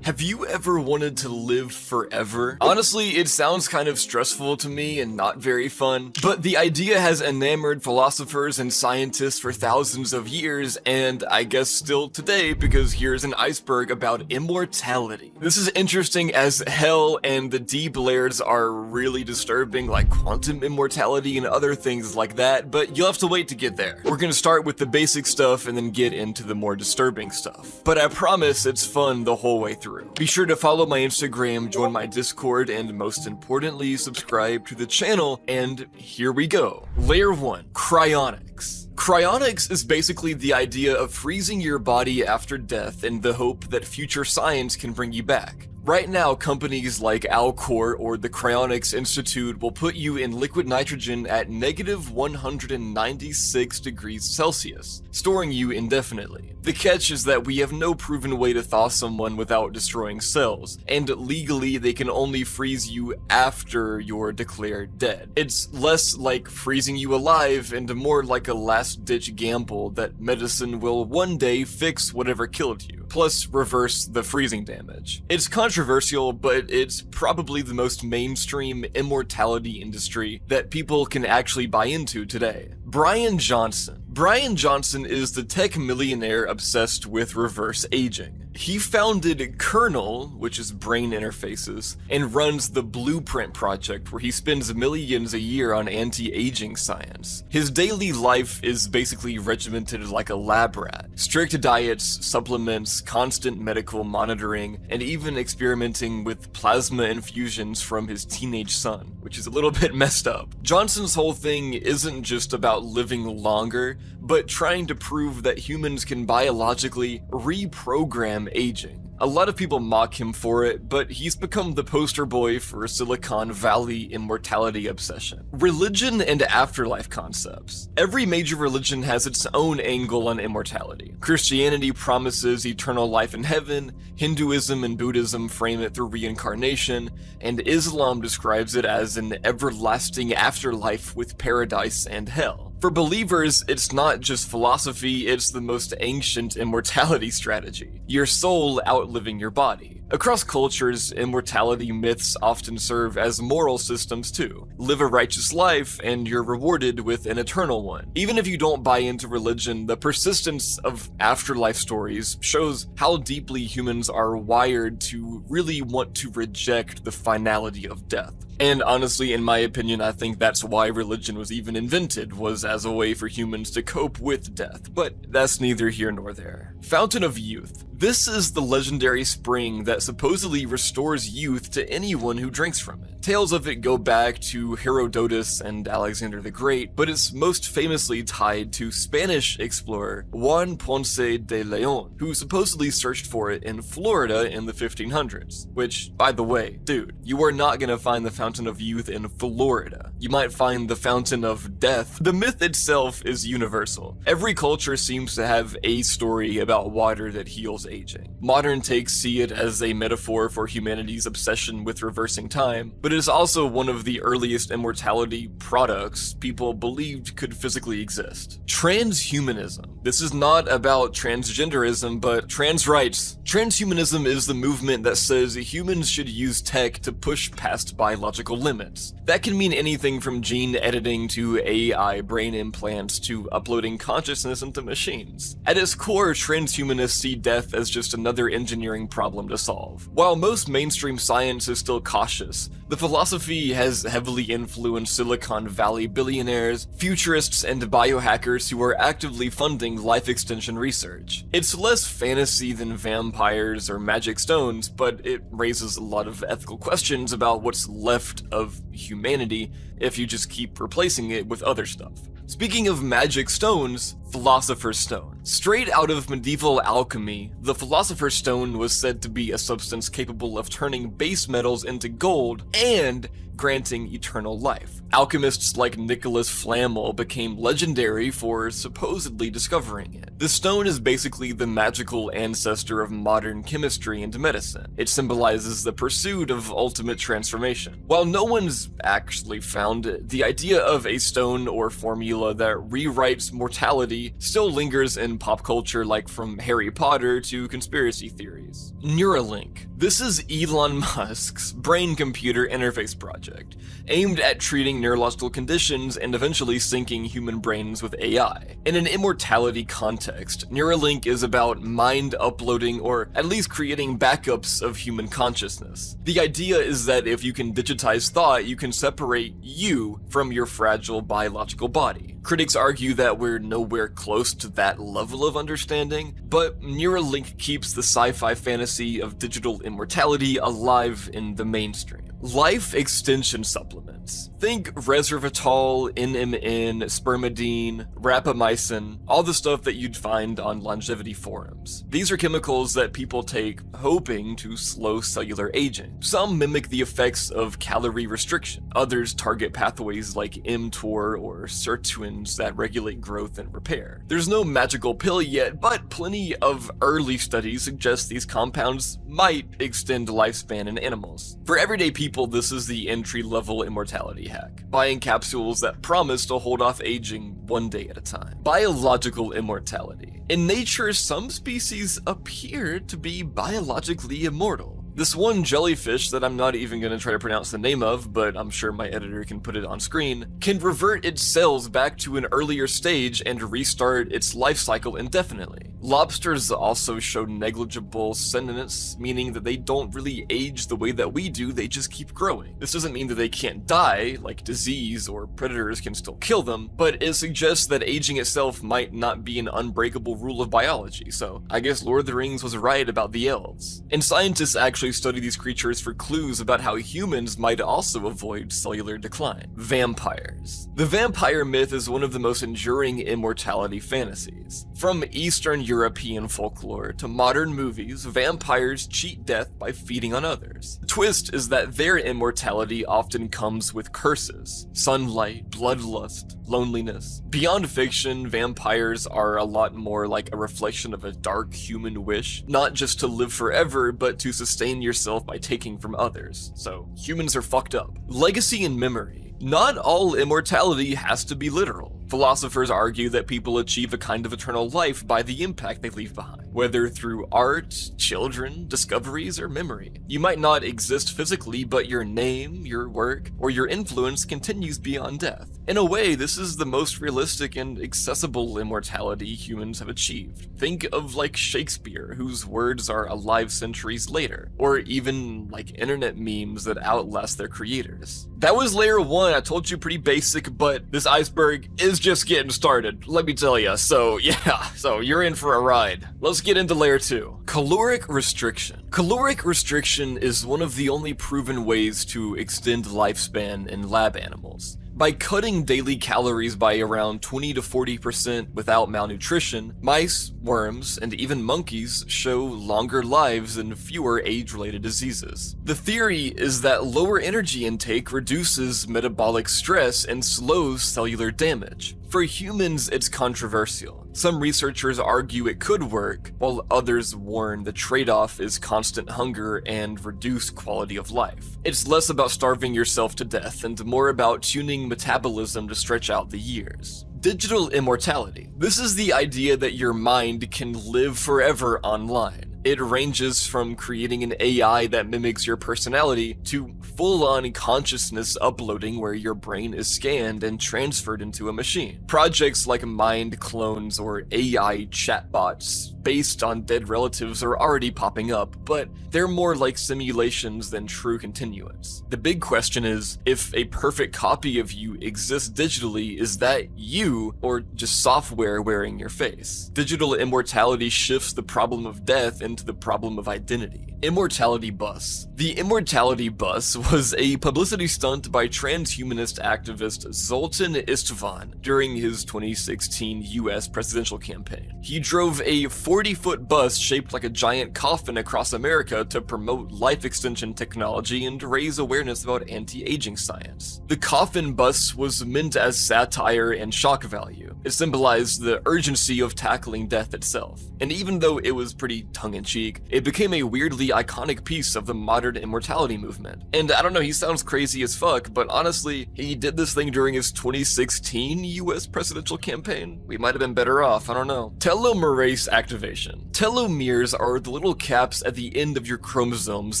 Have you ever wanted to live forever? Honestly, it sounds kind of stressful to me and not very fun, but the idea has enamored philosophers and scientists for thousands of years, and I guess still today, because here's an iceberg about immortality. This is interesting as hell, and the deep layers are really disturbing, like quantum immortality and other things like that, but you'll have to wait to get there. We're gonna start with the basic stuff and then get into the more disturbing stuff. But I promise it's fun the whole way through. Be sure to follow my Instagram, join my Discord, and most importantly, subscribe to the channel, and here we go. Layer 1, cryonics. Cryonics is basically the idea of freezing your body after death in the hope that future science can bring you back. Right now, companies like Alcor or the Cryonics Institute will put you in liquid nitrogen at negative 196 degrees Celsius, storing you indefinitely. The catch is that we have no proven way to thaw someone without destroying cells, and legally they can only freeze you after you're declared dead. It's less like freezing you alive and more like a last-ditch gamble that medicine will one day fix whatever killed you, plus reverse the freezing damage. It's controversial, but it's probably the most mainstream immortality industry that people can actually buy into today. Brian Johnson. Brian Johnson is the tech millionaire obsessed with reverse aging. He founded Kernel, which is brain interfaces, and runs the Blueprint Project, where he spends millions a year on anti-aging science. His daily life is basically regimented like a lab rat. Strict diets, supplements, constant medical monitoring, and even experimenting with plasma infusions from his teenage son, which is a little bit messed up. Johnson's whole thing isn't just about living longer, but trying to prove that humans can biologically reprogram aging. A lot of people mock him for it, but he's become the poster boy for Silicon Valley immortality obsession. Religion and afterlife concepts. Every major religion has its own angle on immortality. Christianity promises eternal life in heaven, Hinduism and Buddhism frame it through reincarnation, and Islam describes it as an everlasting afterlife with paradise and hell. For believers, it's not just philosophy, it's the most ancient immortality strategy. Your soul outliving your body. Across cultures, immortality myths often serve as moral systems too. Live a righteous life and you're rewarded with an eternal one. Even if you don't buy into religion, the persistence of afterlife stories shows how deeply humans are wired to really want to reject the finality of death. And honestly, in my opinion, I think that's why religion was even invented, was as a way for humans to cope with death. But that's neither here nor there. Fountain of Youth. This is the legendary spring that supposedly restores youth to anyone who drinks from it. Tales of it go back to Herodotus and Alexander the Great, but it's most famously tied to Spanish explorer Juan Ponce de Leon, who supposedly searched for it in Florida in the 1500s. Which, by the way, dude, you are not gonna find the Fountain of Youth in Florida. You might find the Fountain of Death. The myth itself is universal. Every culture seems to have a story about water that heals aging. Modern takes see it as a metaphor for humanity's obsession with reversing time, but it is also one of the earliest immortality products people believed could physically exist. Transhumanism. This is not about transgenderism, but trans rights. Transhumanism is the movement that says humans should use tech to push past biological limits. That can mean anything from gene editing to AI brain implants to uploading consciousness into machines. At its core, transhumanists see death as just another engineering problem to solve. While most mainstream science is still cautious, the philosophy has heavily influenced Silicon Valley billionaires, futurists, and biohackers who are actively funding life extension research. It's less fantasy than vampires or magic stones, but it raises a lot of ethical questions about what's left of humanity if you just keep replacing it with other stuff. Speaking of magic stones, Philosopher's Stone. Straight out of medieval alchemy, the Philosopher's Stone was said to be a substance capable of turning base metals into gold and granting eternal life. Alchemists like Nicholas Flamel became legendary for supposedly discovering it. The stone is basically the magical ancestor of modern chemistry and medicine. It symbolizes the pursuit of ultimate transformation. While no one's actually found it, the idea of a stone or formula that rewrites mortality still lingers in pop culture, like from Harry Potter to conspiracy theories. Neuralink. This is Elon Musk's brain-computer interface project, aimed at treating neurological conditions and eventually syncing human brains with AI. In an immortality context, Neuralink is about mind uploading or at least creating backups of human consciousness. The idea is that if you can digitize thought, you can separate you from your fragile biological body. Critics argue that we're nowhere close to that level of understanding, but Neuralink keeps the sci-fi fantasy of digital immortality alive in the mainstream. Life extension supplements. Think resveratrol, NMN, spermidine, rapamycin, all the stuff that you'd find on longevity forums. These are chemicals that people take hoping to slow cellular aging. Some mimic the effects of calorie restriction. Others target pathways like mTOR or sirtuins that regulate growth and repair. There's no magical pill yet, but plenty of early studies suggest these compounds might extend lifespan in animals. For everyday people, this is the entry-level immortality hack, buying capsules that promise to hold off aging one day at a time. Biological immortality. In nature, some species appear to be biologically immortal. This one jellyfish that I'm not even going to try to pronounce the name of, but I'm sure my editor can put it on screen, can revert its cells back to an earlier stage and restart its life cycle indefinitely. Lobsters also show negligible senescence, meaning that they don't really age the way that we do, they just keep growing. This doesn't mean that they can't die, like disease or predators can still kill them, but it suggests that aging itself might not be an unbreakable rule of biology, so I guess Lord of the Rings was right about the elves. And scientists actually study these creatures for clues about how humans might also avoid cellular decline. Vampires. The vampire myth is one of the most enduring immortality fantasies. From Eastern European folklore to modern movies, vampires cheat death by feeding on others. The twist is that their immortality often comes with curses: sunlight, bloodlust, loneliness. Beyond fiction, vampires are a lot more like a reflection of a dark human wish, not just to live forever, but to sustain yourself by taking from others. So humans are fucked up. Legacy and memory. Not all immortality has to be literal. Philosophers argue that people achieve a kind of eternal life by the impact they leave behind, whether through art, children, discoveries, or memory. You might not exist physically, but your name, your work, or your influence continues beyond death. In a way, this is the most realistic and accessible immortality humans have achieved. Think of like Shakespeare, whose words are alive centuries later, or even like internet memes that outlast their creators. That was layer 1, I told you, pretty basic, but this iceberg is just getting started, let me tell ya. So yeah, so you're in for a ride. Let's get into layer 2. Caloric restriction. Caloric restriction is one of the only proven ways to extend lifespan in lab animals. By cutting daily calories by around 20 to 40% without malnutrition, mice, worms, and even monkeys show longer lives and fewer age-related diseases. The theory is that lower energy intake reduces metabolic stress and slows cellular damage. For humans, it's controversial. Some researchers argue it could work, while others warn the trade-off is constant hunger and reduced quality of life. It's less about starving yourself to death and more about tuning metabolism to stretch out the years. Digital immortality. This is the idea that your mind can live forever online. It ranges from creating an AI that mimics your personality to full-on consciousness uploading where your brain is scanned and transferred into a machine. Projects like mind clones or AI chatbots based on dead relatives are already popping up, but they're more like simulations than true continuance. The big question is, if a perfect copy of you exists digitally, is that you or just software wearing your face? Digital immortality shifts the problem of death into the problem of identity. Immortality bus. The Immortality bus was a publicity stunt by transhumanist activist Zoltan Istvan during his 2016 US presidential campaign. He drove a 40-foot bus shaped like a giant coffin across America to promote life extension technology and raise awareness about anti-aging science. The coffin bus was meant as satire and shock value. It symbolized the urgency of tackling death itself. And even though it was pretty tongue-in-cheek, it became a weirdly iconic piece of the modern immortality movement. And I don't know, he sounds crazy as fuck, but honestly, he did this thing during his 2016 US presidential campaign. We might have been better off, I don't know. Telomerase activation activation. Telomeres are the little caps at the end of your chromosomes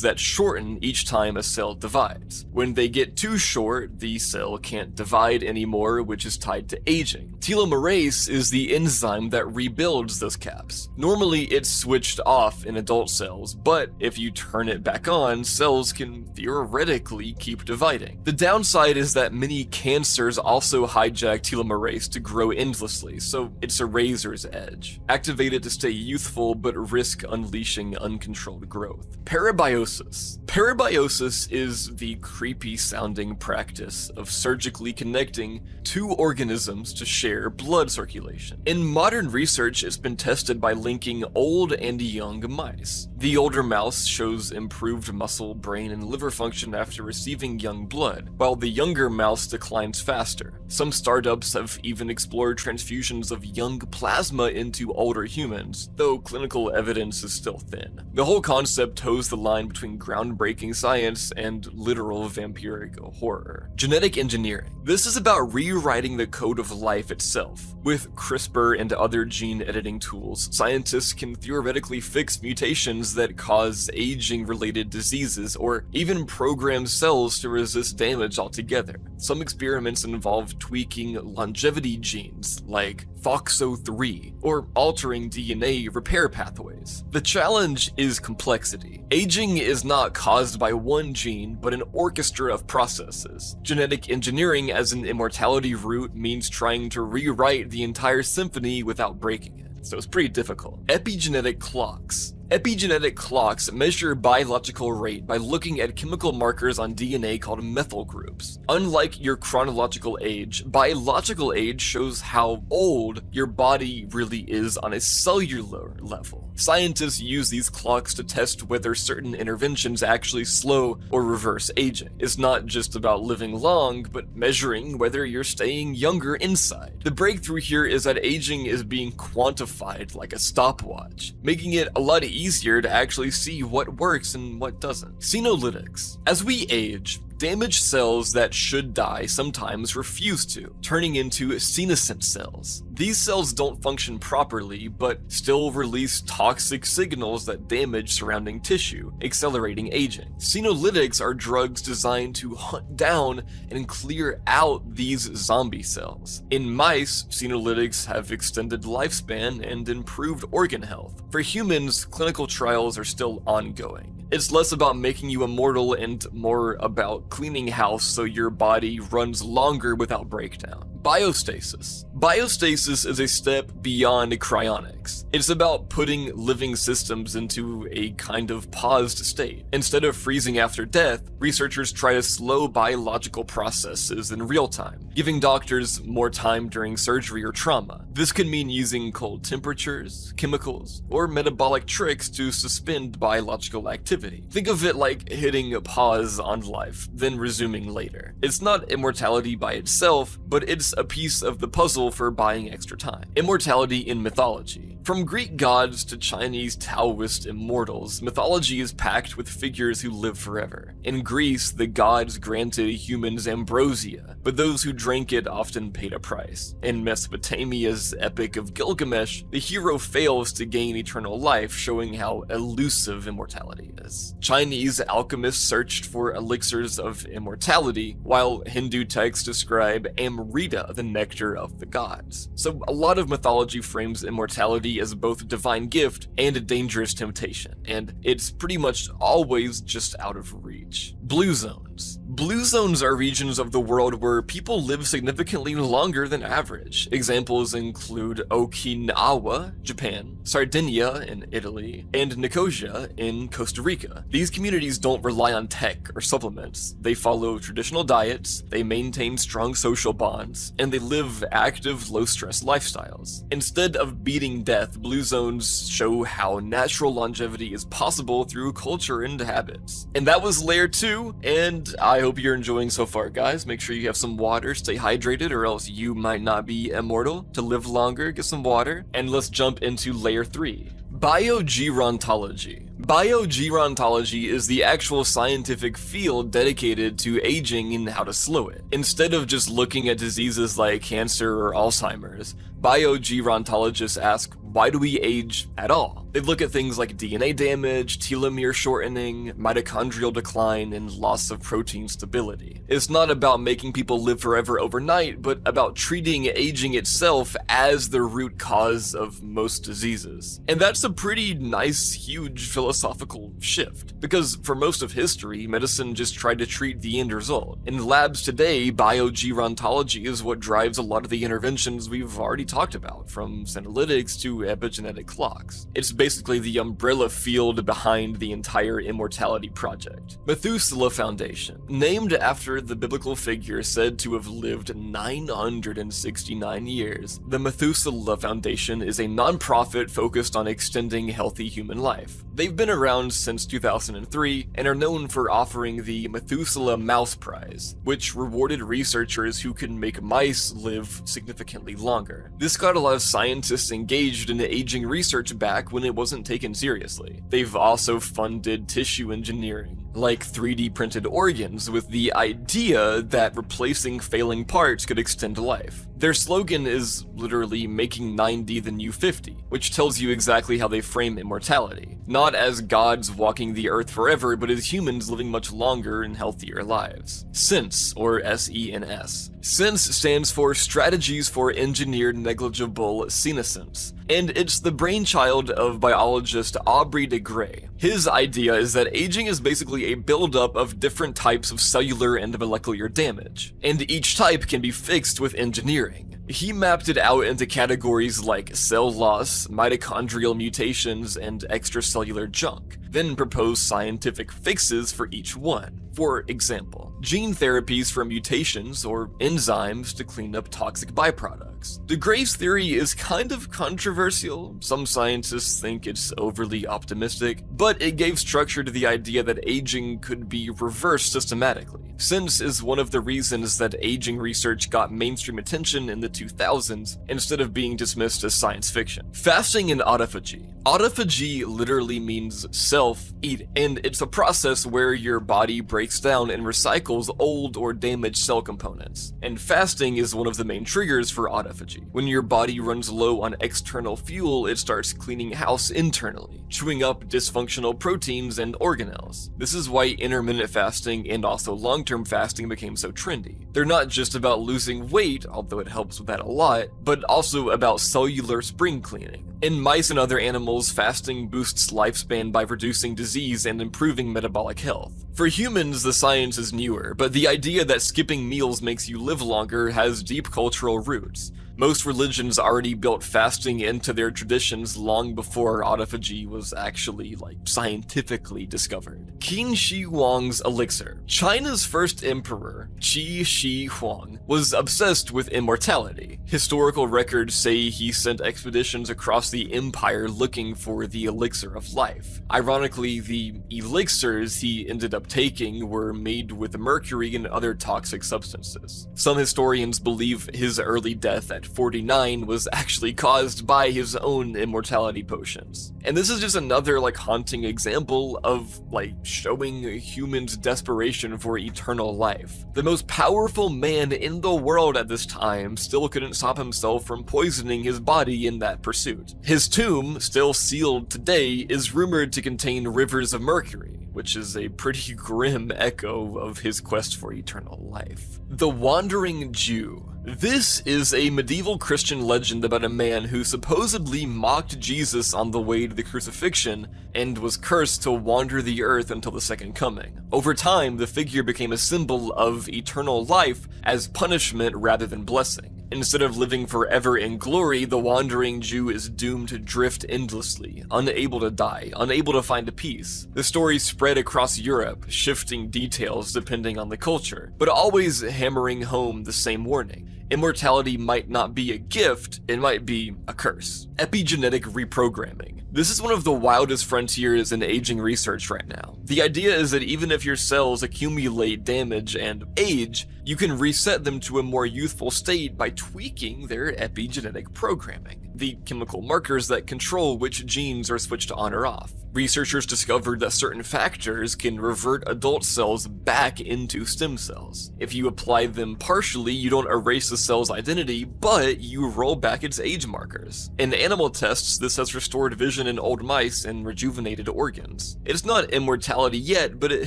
that shorten each time a cell divides. When they get too short, the cell can't divide anymore, which is tied to aging. Telomerase is the enzyme that rebuilds those caps. Normally, it's switched off in adult cells, but if you turn it back on, cells can theoretically keep dividing. The downside is that many cancers also hijack telomerase to grow endlessly, so it's a razor's edge. Activate it to stay youthful, but risk unleashing uncontrolled growth. Parabiosis. Parabiosis is the creepy-sounding practice of surgically connecting two organisms to share blood circulation. In modern research, it's been tested by linking old and young mice. The older mouse shows improved muscle, brain, and liver function after receiving young blood, while the younger mouse declines faster. Some startups have even explored transfusions of young plasma into older humans, though clinical evidence is still thin. The whole concept toes the line between groundbreaking science and literal vampiric horror. Genetic engineering. This is about rewriting the code of life itself. With CRISPR and other gene editing tools, scientists can theoretically fix mutations that cause aging-related diseases or even program cells to resist damage altogether. Some experiments involve tweaking longevity genes like FOXO3 or altering DNA repair pathways. The challenge is complexity. Aging is not caused by one gene, but an orchestra of processes. Genetic engineering as an immortality route means trying to rewrite the entire symphony without breaking it, so it's pretty difficult. Epigenetic clocks. Epigenetic clocks measure biological rate by looking at chemical markers on DNA called methyl groups. Unlike your chronological age, biological age shows how old your body really is on a cellular level. Scientists use these clocks to test whether certain interventions actually slow or reverse aging. It's not just about living long, but measuring whether you're staying younger inside. The breakthrough here is that aging is being quantified like a stopwatch, making it a lot easier to actually see what works and what doesn't. Senolytics. As we age, damaged cells that should die sometimes refuse to, turning into senescent cells. These cells don't function properly, but still release toxic signals that damage surrounding tissue, accelerating aging. Senolytics are drugs designed to hunt down and clear out these zombie cells. In mice, senolytics have extended lifespan and improved organ health. For humans, clinical trials are still ongoing. It's less about making you immortal and more about cleaning house so your body runs longer without breakdown. Biostasis. Biostasis is a step beyond cryonics. It's about putting living systems into a kind of paused state. Instead of freezing after death, researchers try to slow biological processes in real time, giving doctors more time during surgery or trauma. This could mean using cold temperatures, chemicals, or metabolic tricks to suspend biological activity. Think of it like hitting a pause on life, then resuming later. It's not immortality by itself, but it's a piece of the puzzle for buying extra time. Immortality in mythology. From Greek gods to Chinese Taoist immortals, mythology is packed with figures who live forever. In Greece, the gods granted humans ambrosia, but those who drank it often paid a price. In Mesopotamia's Epic of Gilgamesh, the hero fails to gain eternal life, showing how elusive immortality is. Chinese alchemists searched for elixirs of immortality, while Hindu texts describe Amrita, the nectar of the gods. So a lot of mythology frames immortality as both a divine gift and a dangerous temptation, and it's pretty much always just out of reach. Blue zones. Blue zones are regions of the world where people live significantly longer than average. Examples include Okinawa, Japan, Sardinia in Italy, and Nicosia in Costa Rica. These communities don't rely on tech or supplements. They follow traditional diets, they maintain strong social bonds, and they live active, low-stress lifestyles. Instead of beating death, blue zones show how natural longevity is possible through culture and habits. And that was layer 2, and I hope you're enjoying so far, guys. Make sure you have some water, stay hydrated, or else you might not be immortal. To live longer, get some water. And let's jump into layer 3. Biogerontology. Biogerontology is the actual scientific field dedicated to aging and how to slow it. Instead of just looking at diseases like cancer or Alzheimer's, biogerontologists ask, why do we age at all? They look at things like DNA damage, telomere shortening, mitochondrial decline, and loss of protein stability. It's not about making people live forever overnight, but about treating aging itself as the root cause of most diseases. And that's a pretty nice, huge philosophical shift, because for most of history, medicine just tried to treat the end result. In labs today, biogerontology is what drives a lot of the interventions we've already talked about, from senolytics to epigenetic clocks. It's basically the umbrella field behind the entire Immortality project. Methuselah Foundation, named after the biblical figure said to have lived 969 years. The Methuselah Foundation is a non-profit focused on extending healthy human life. They've been around since 2003 and are known for offering the Methuselah Mouse Prize, which rewarded researchers who could make mice live significantly longer. This got a lot of scientists engaged in aging research back when it wasn't taken seriously. They've also funded tissue engineering, like 3D printed organs, with the idea that replacing failing parts could extend life. Their slogan is literally making 90 the new 50, which tells you exactly how they frame immortality. Not as gods walking the earth forever, but as humans living much longer and healthier lives. SENS, or SENS. SENS stands for Strategies for Engineered Negligible Senescence, and it's the brainchild of biologist Aubrey de Grey. His idea is that aging is basically a buildup of different types of cellular and molecular damage, and each type can be fixed with engineering. He mapped it out into categories like cell loss, mitochondrial mutations, and extracellular junk, then proposed scientific fixes for each one. For example, gene therapies for mutations or enzymes to clean up toxic byproducts. De Grey's theory is kind of controversial. Some scientists think it's overly optimistic, but it gave structure to the idea that aging could be reversed systematically. SENS is one of the reasons that aging research got mainstream attention in the 2000s instead of being dismissed as science fiction. Fasting and autophagy. Autophagy literally means self-eating, and it's a process where your body breaks down and recycles old or damaged cell components. And fasting is one of the main triggers for autophagy. When your body runs low on external fuel, it starts cleaning house internally, chewing up dysfunctional proteins and organelles. This is why intermittent fasting and also long-term fasting became so trendy. They're not just about losing weight, although it helps with that a lot, but also about cellular spring cleaning. In mice and other animals, fasting boosts lifespan by reducing disease and improving metabolic health. For humans, the science is newer, but the idea that skipping meals makes you live longer has deep cultural roots. Most religions already built fasting into their traditions long before autophagy was actually, scientifically discovered. Qin Shi Huang's elixir. China's first emperor, Qin Shi Huang, was obsessed with immortality. Historical records say he sent expeditions across the empire looking for the elixir of life. Ironically, the elixirs he ended up taking were made with mercury and other toxic substances. Some historians believe his early death at 49 was actually caused by his own immortality potions. And this is just another haunting example of showing humans' desperation for eternal life. The most powerful man in the world at this time still couldn't stop himself from poisoning his body in that pursuit. His tomb, still sealed today, is rumored to contain rivers of mercury, which is a pretty grim echo of his quest for eternal life. The Wandering Jew. This is a medieval Christian legend about a man who supposedly mocked Jesus on the way to the crucifixion and was cursed to wander the earth until the second coming. Over time, the figure became a symbol of eternal life as punishment rather than blessing. Instead of living forever in glory, the wandering Jew is doomed to drift endlessly, unable to die, unable to find a peace. The story spread across Europe, shifting details depending on the culture, but always hammering home the same warning. Immortality might not be a gift, it might be a curse. Epigenetic reprogramming. This is one of the wildest frontiers in aging research right now. The idea is that even if your cells accumulate damage and age, you can reset them to a more youthful state by tweaking their epigenetic programming. the chemical markers that control which genes are switched on or off. Researchers discovered that certain factors can revert adult cells back into stem cells. If you apply them partially, you don't erase the cell's identity, but you roll back its age markers. In animal tests, this has restored vision in old mice and rejuvenated organs. It's not immortality yet, but it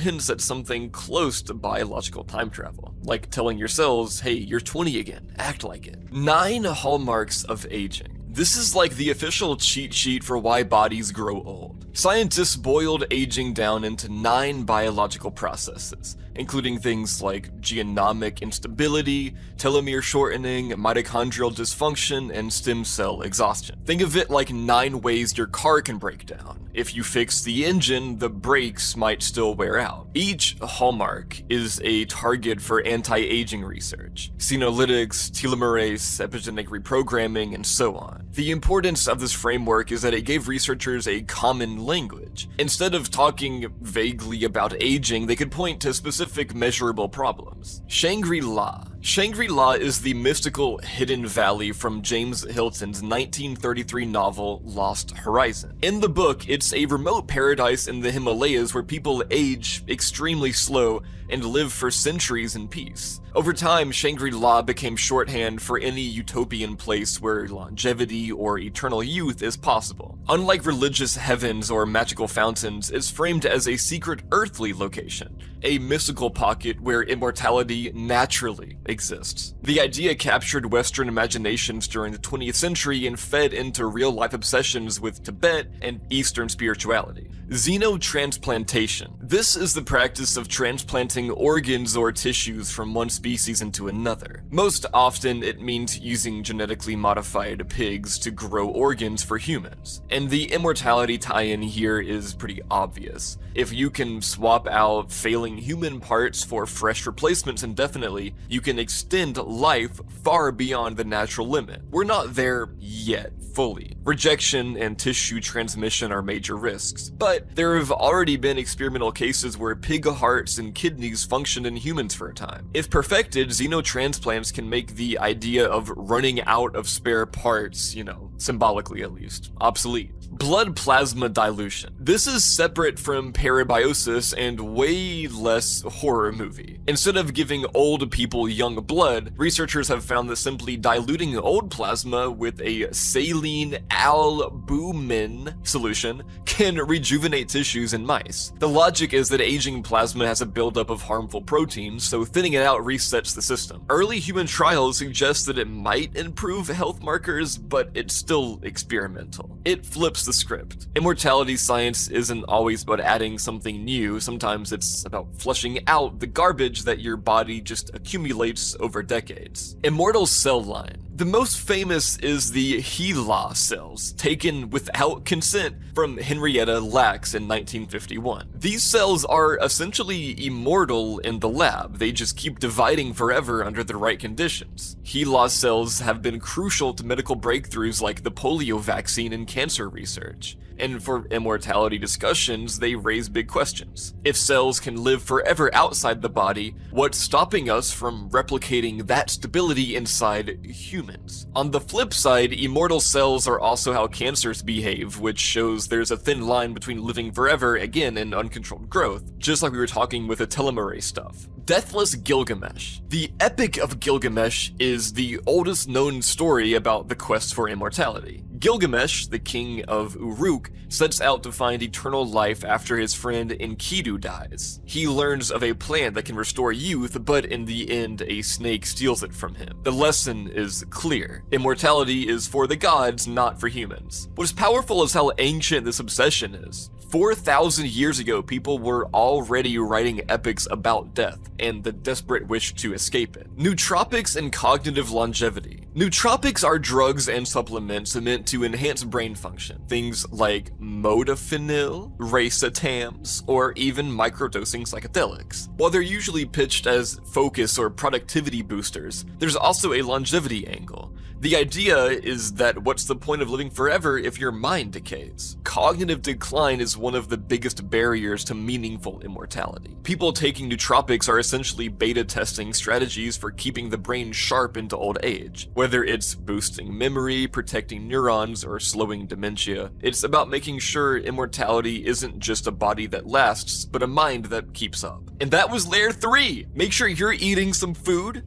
hints at something close to biological time travel, like telling your cells, hey, you're 20 again, act like it. 9 hallmarks of aging. This is like the official cheat sheet for why bodies grow old. Scientists boiled aging down into 9 biological processes, including things like genomic instability, telomere shortening, mitochondrial dysfunction, and stem cell exhaustion. Think of it like 9 ways your car can break down. If you fix the engine, the brakes might still wear out. Each hallmark is a target for anti-aging research, senolytics, telomerase, epigenetic reprogramming, and so on. The importance of this framework is that it gave researchers a common language. Instead of talking vaguely about aging, they could point to specific measurable problems. Shangri-La. Shangri-La is the mystical hidden valley from James Hilton's 1933 novel Lost Horizon. In the book, it's a remote paradise in the Himalayas where people age extremely slow and live for centuries in peace. Over time, Shangri-La became shorthand for any utopian place where longevity or eternal youth is possible. Unlike religious heavens or magical fountains, it's framed as a secret earthly location, a mystical pocket where immortality naturally exists. The idea captured Western imaginations during the 20th century and fed into real-life obsessions with Tibet and Eastern spirituality. Xenotransplantation. This is the practice of transplanting organs or tissues from one species into another. Most often, it means using genetically modified pigs to grow organs for humans. And the immortality tie-in here is pretty obvious. If you can swap out failing human parts for fresh replacements indefinitely, you can extend life far beyond the natural limit. We're not there yet, fully. Rejection and tissue transmission are major risks, but there have already been experimental cases where pig hearts and kidneys functioned in humans for a time. If perfected, xenotransplants can make the idea of running out of spare parts, symbolically at least, obsolete. Blood plasma dilution. This is separate from parabiosis and way less horror movie. Instead of giving old people young blood, researchers have found that simply diluting old plasma with a saline albumin solution can rejuvenate tissues in mice. The logic is that aging plasma has a buildup of harmful proteins, so thinning it out resets the system. Early human trials suggest that it might improve health markers, but it's still experimental. It flips the script. Immortality science isn't always about adding something new, sometimes it's about flushing out the garbage that your body just accumulates over decades. Immortal cell line. The most famous is the HeLa cells, taken without consent from Henrietta Lacks in 1951. These cells are essentially immortal in the lab, they just keep dividing forever under the right conditions. HeLa cells have been crucial to medical breakthroughs like the polio vaccine and cancer research. And for immortality discussions, they raise big questions. If cells can live forever outside the body, what's stopping us from replicating that stability inside humans? On the flip side, immortal cells are also how cancers behave, which shows there's a thin line between living forever, again, and uncontrolled growth, just like we were talking with the telomerase stuff. Deathless Gilgamesh. The Epic of Gilgamesh is the oldest known story about the quest for immortality. Gilgamesh, the king of Uruk, sets out to find eternal life after his friend Enkidu dies. He learns of a plant that can restore youth, but in the end, a snake steals it from him. The lesson is clear. Immortality is for the gods, not for humans. What's powerful is how ancient this obsession is. 4,000 years ago, people were already writing epics about death and the desperate wish to escape it. Nootropics and cognitive longevity. Nootropics are drugs and supplements meant to enhance brain function. Things like modafinil, racetams, or even microdosing psychedelics. While they're usually pitched as focus or productivity boosters, there's also a longevity angle. The idea is that what's the point of living forever if your mind decays? Cognitive decline is one of the biggest barriers to meaningful immortality. People taking nootropics are essentially beta testing strategies for keeping the brain sharp into old age. Whether it's boosting memory, protecting neurons, or slowing dementia, it's about making sure immortality isn't just a body that lasts, but a mind that keeps up. And that was layer 3! Make sure you're eating some food,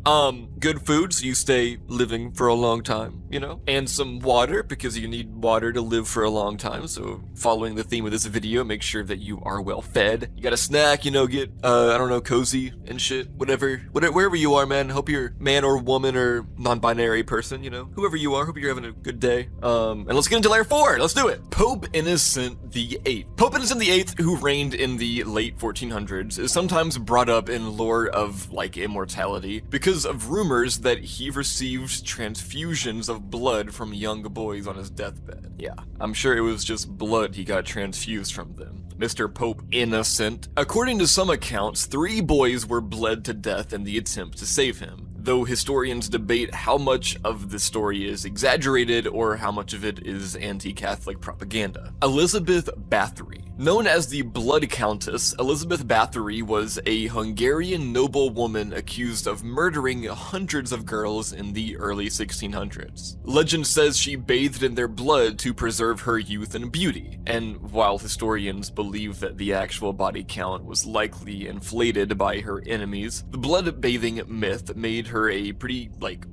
good food so you stay living for a long time, you know? And some water, because you need water to live for a long time, so following the theme of this video, make sure that you are well fed. You got a snack, you know, get, I don't know, cozy and shit, wherever you are, man. Hope you're man or woman or non-binary person, you know? Whoever you are, hope you're having a good day. And let's get into layer 4, let's do it! Pope Innocent VIII. Pope Innocent VIII, who reigned in the late 1400s, is sometimes brought up in lore of, like, immortality because of rumors that he received transfusions of blood from young boys on his deathbed. Yeah, I'm sure it was just blood he got transfused from them. Mr. Pope Innocent. According to some accounts, 3 boys were bled to death in the attempt to save him, though historians debate how much of the story is exaggerated or how much of it is anti-Catholic propaganda. Elizabeth Bathory. Known as the Blood Countess, Elizabeth Bathory was a Hungarian noblewoman accused of murdering hundreds of girls in the early 1600s. Legend says she bathed in their blood to preserve her youth and beauty, and while historians believe that the actual body count was likely inflated by her enemies, the blood bathing myth made her a pretty,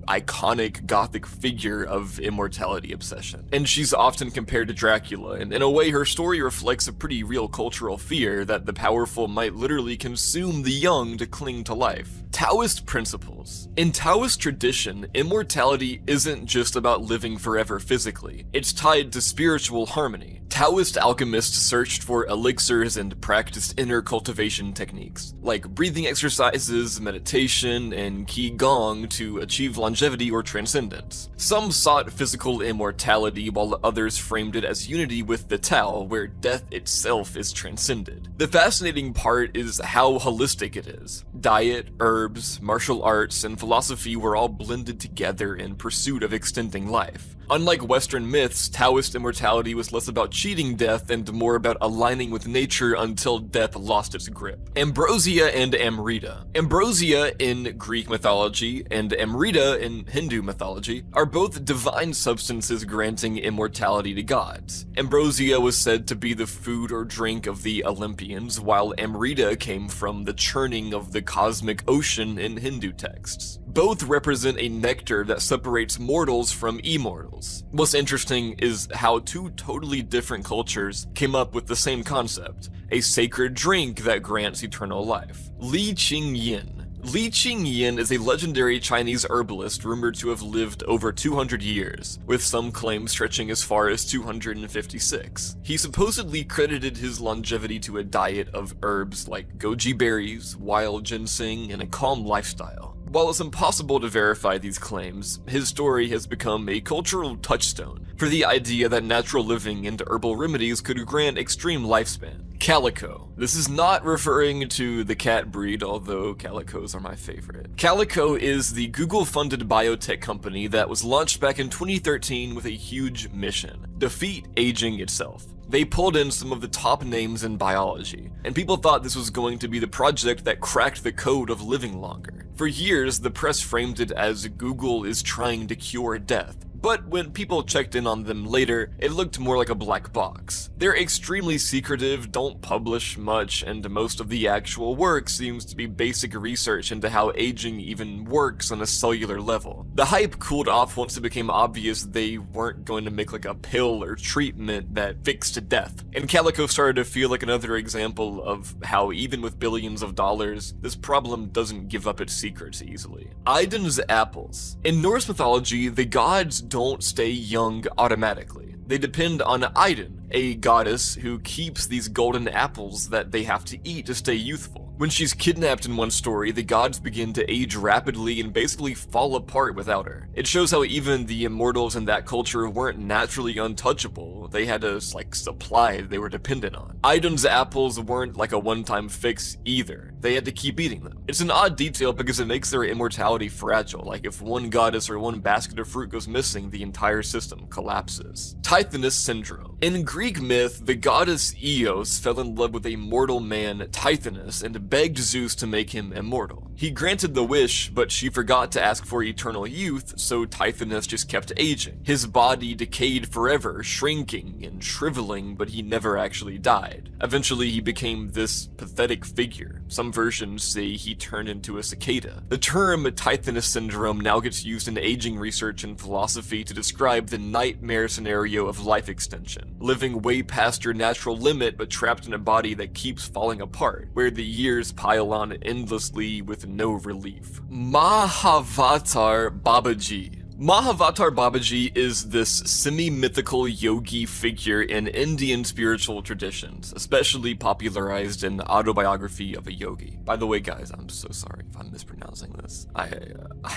iconic gothic figure of immortality obsession. And she's often compared to Dracula, and in a way her story reflects a pretty real cultural fear that the powerful might literally consume the young to cling to life. Taoist principles. In Taoist tradition, immortality isn't just about living forever physically, it's tied to spiritual harmony. Taoist alchemists searched for elixirs and practiced inner cultivation techniques, like breathing exercises, meditation, and qigong to achieve longevity or transcendence. Some sought physical immortality while others framed it as unity with the Tao, where death itself is transcended. The fascinating part is how holistic it is. Diet, herbs, martial arts, and philosophy were all blended together in pursuit of extending life. Unlike Western myths, Taoist immortality was less about cheating death and more about aligning with nature until death lost its grip. Ambrosia and Amrita. Ambrosia in Greek mythology and Amrita in Hindu mythology are both divine substances granting immortality to gods. Ambrosia was said to be the food or drink of the Olympians, while Amrita came from the churning of the cosmic ocean in Hindu texts. Both represent a nectar that separates mortals from immortals. What's interesting is how 2 totally different cultures came up with the same concept, a sacred drink that grants eternal life. Li Qingyin. Li Qingyin is a legendary Chinese herbalist rumored to have lived over 200 years, with some claims stretching as far as 256. He supposedly credited his longevity to a diet of herbs like goji berries, wild ginseng, and a calm lifestyle. While it's impossible to verify these claims, his story has become a cultural touchstone for the idea that natural living and herbal remedies could grant extreme lifespan. Calico. This is not referring to the cat breed, although calicos are my favorite. Calico is the Google-funded biotech company that was launched back in 2013 with a huge mission: defeat aging itself. They pulled in some of the top names in biology, and people thought this was going to be the project that cracked the code of living longer. For years, the press framed it as Google is trying to cure death. But when people checked in on them later, it looked more like a black box. They're extremely secretive, don't publish much, and most of the actual work seems to be basic research into how aging even works on a cellular level. The hype cooled off once it became obvious they weren't going to make like a pill or treatment that fixed death. And Calico started to feel like another example of how even with billions of dollars, this problem doesn't give up its secrets easily. Iden's apples. In Norse mythology, the gods don't stay young automatically. They depend on Iden, a goddess who keeps these golden apples that they have to eat to stay youthful. When she's kidnapped in one story, the gods begin to age rapidly and basically fall apart without her. It shows how even the immortals in that culture weren't naturally untouchable. They had a supply they were dependent on. Idun's apples weren't like a one-time fix either. They had to keep eating them. It's an odd detail because it makes their immortality fragile. Like if one goddess or one basket of fruit goes missing, the entire system collapses. Tithonus syndrome. In Greek myth, the goddess Eos fell in love with a mortal man, Tithonus, and begged Zeus to make him immortal. He granted the wish, but she forgot to ask for eternal youth, so Tithonus just kept aging. His body decayed forever, shrinking and shriveling, but he never actually died. Eventually, he became this pathetic figure. Some versions say he turned into a cicada. The term Tithonus syndrome now gets used in aging research and philosophy to describe the nightmare scenario of life extension, living way past your natural limit but trapped in a body that keeps falling apart, where the years pile on endlessly with no relief. Mahavatar Babaji. Mahavatar Babaji is this semi-mythical yogi figure in Indian spiritual traditions, especially popularized in the autobiography of a yogi. By the way, guys, I'm so sorry if I'm mispronouncing this. I